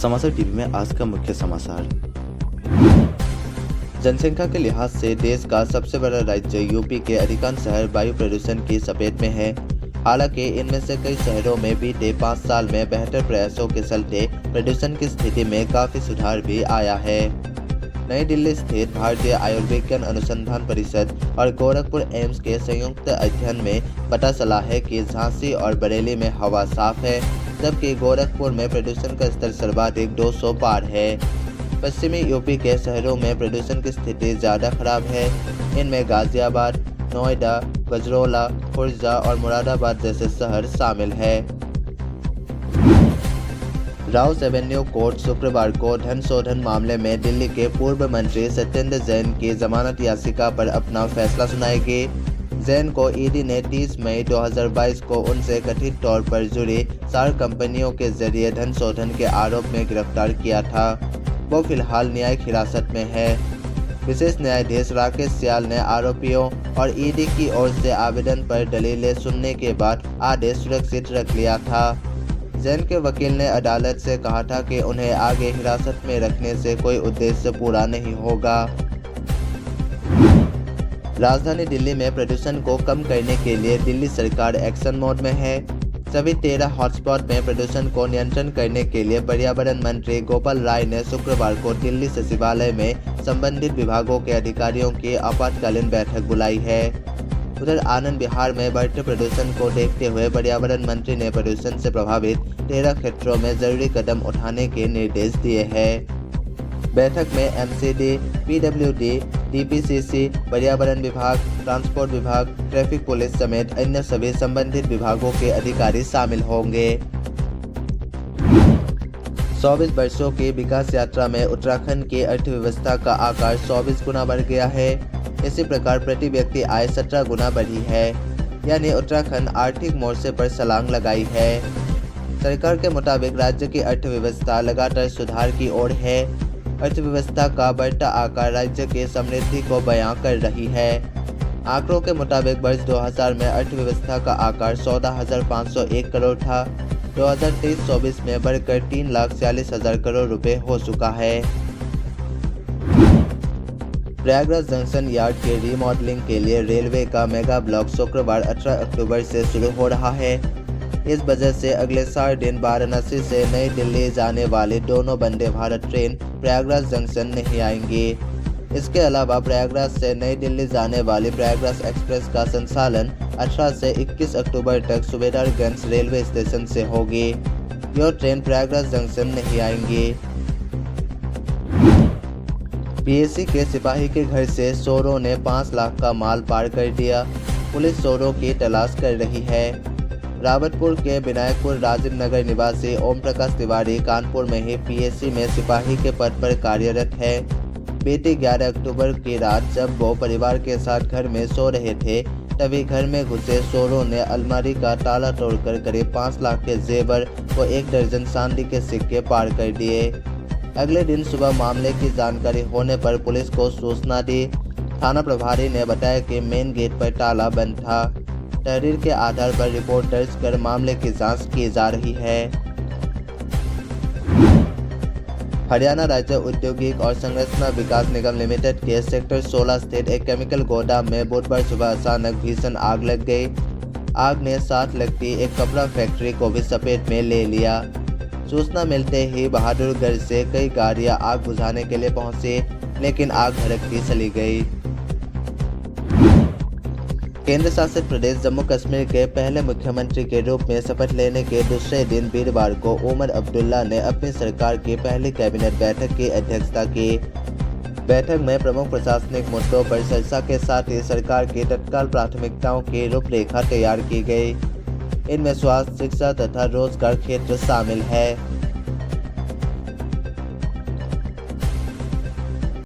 समाचार टीवी में आज का मुख्य समाचार। जनसंख्या के लिहाज से देश का सबसे बड़ा राज्य यूपी के अधिकांश शहर वायु प्रदूषण की चपेट में है। हालांकि इनमें से कई शहरों में बीते 5 साल में बेहतर प्रयासों के चलते प्रदूषण की स्थिति में काफी सुधार भी आया है। नई दिल्ली स्थित भारतीय आयुर्विज्ञान अनुसंधान परिषद और गोरखपुर एम्स के संयुक्त अध्ययन में पता चला है कि झांसी और बरेली में हवा साफ है, जबकि गोरखपुर में प्रदूषण का स्तर सर्वाधिक 200 पार है। पश्चिमी यूपी के शहरों में प्रदूषण की स्थिति ज़्यादा खराब है। इनमें गाजियाबाद, नोएडा, गजरौला, खुर्जा और मुरादाबाद जैसे शहर शामिल है। राउस एवेन्यू कोर्ट शुक्रवार को धन शोधन मामले में दिल्ली के पूर्व मंत्री सत्येंद्र जैन की जमानत याचिका पर अपना फैसला सुनाएगी। जैन को ईडी ने 30 मई 2022 को उनसे कथित तौर पर जुड़ी 4 कंपनियों के जरिए धन शोधन के आरोप में गिरफ्तार किया था। वो फिलहाल न्यायिक हिरासत में है। विशेष न्यायाधीश राकेश सियाल ने आरोपियों और ईडी की ओर से आवेदन पर दलीलें सुनने के बाद आदेश सुरक्षित रख लिया था। जैन के वकील ने अदालत से कहा था कि उन्हें आगे हिरासत में रखने से कोई उद्देश्य पूरा नहीं होगा। राजधानी दिल्ली में प्रदूषण को कम करने के लिए दिल्ली सरकार एक्शन मोड में है। सभी 13 हॉटस्पॉट में प्रदूषण को नियंत्रण करने के लिए पर्यावरण मंत्री गोपाल राय ने शुक्रवार को दिल्ली सचिवालय में संबंधित विभागों के अधिकारियों की आपातकालीन बैठक बुलाई है। उधर आनंद विहार में बढ़ते प्रदूषण को देखते हुए पर्यावरण मंत्री ने प्रदूषण से प्रभावित 13 क्षेत्रों में जरूरी कदम उठाने के निर्देश दिए हैं। बैठक में एमसीडी, पीडब्ल्यूडी, डीपीसीसी, पर्यावरण विभाग, ट्रांसपोर्ट विभाग, ट्रैफिक पुलिस समेत अन्य सभी संबंधित विभागों के अधिकारी शामिल होंगे। 24 वर्षों की विकास यात्रा में उत्तराखंड की अर्थव्यवस्था का आकार 24 गुना बढ़ गया है। इसी प्रकार प्रति व्यक्ति आय 17 गुना बढ़ी है, यानी उत्तराखंड आर्थिक मोर्चे पर छलांग लगाई है। सरकार के मुताबिक राज्य की अर्थव्यवस्था लगातार सुधार की ओर है। अर्थव्यवस्था का बढ़ता आकार राज्य की समृद्धि को बयां कर रही है। आंकड़ों के मुताबिक वर्ष 2000 में अर्थव्यवस्था का आकार 14,501 करोड़ था। 2023-24 में बढ़कर 3,46,000 करोड़ रुपए हो चुका है। प्रयागराज जंक्शन यार्ड के रीमॉडलिंग के लिए रेलवे का मेगा ब्लॉक शुक्रवार 18 अक्टूबर से शुरू हो रहा है। इस वजह से अगले 4 दिन वाराणसी से नई दिल्ली जाने वाली दोनों वंदे भारत ट्रेन प्रयागराज जंक्शन नहीं आएंगी। इसके अलावा प्रयागराज से नई दिल्ली जाने वाली प्रयागराज एक्सप्रेस का संचालन 18 से 21 अक्टूबर तक सुबेदारगंज रेलवे स्टेशन से होगी। यह ट्रेन प्रयागराज जंक्शन नहीं आएंगी। पीएसी के सिपाही के घर से चोरों ने 5 लाख का माल पार कर दिया। पुलिस चोरों की तलाश कर रही है। रावतपुर के विनायकपुर राजीव नगर निवासी ओम प्रकाश तिवारी कानपुर में ही पीएसी में सिपाही के पद पर कार्यरत है। बीती 11 अक्टूबर की रात जब वो परिवार के साथ घर में सो रहे थे, तभी घर में घुसे चोरों ने अलमारी का ताला तोड़कर करीब 5 लाख के जेवर व 1 दर्जन चांदी के सिक्के पार कर दिए। अगले दिन सुबह मामले की जानकारी होने पर पुलिस को सूचना दी। थाना प्रभारी ने बताया कि मेन गेट पर ताला बंद था। तहरीर के आधार पर रिपोर्ट दर्ज कर मामले की जांच की जा रही है। हरियाणा राज्य औद्योगिक और संरचना विकास निगम लिमिटेड के सेक्टर 16 स्थित एक केमिकल गोदाम में बुधवार सुबह अचानक भीषण आग लग गई। आग ने साथ लगती एक कपड़ा फैक्ट्री को भी चपेट में ले लिया। सूचना मिलते ही बहादुरगढ़ से कई गाड़ियां आग बुझाने के लिए पहुंची, लेकिन आग भड़कती चली गई। केंद्र शासित प्रदेश जम्मू कश्मीर के पहले मुख्यमंत्री के रूप में शपथ लेने के दूसरे दिन वीरवार को उमर अब्दुल्ला ने अपनी सरकार की पहली कैबिनेट बैठक की अध्यक्षता की। बैठक में प्रमुख प्रशासनिक मुद्दों पर चर्चा के साथ ही सरकार की तत्काल प्राथमिकताओं की रूपरेखा तैयार की गई। इनमें स्वास्थ्य, शिक्षा तथा रोजगार क्षेत्र शामिल है।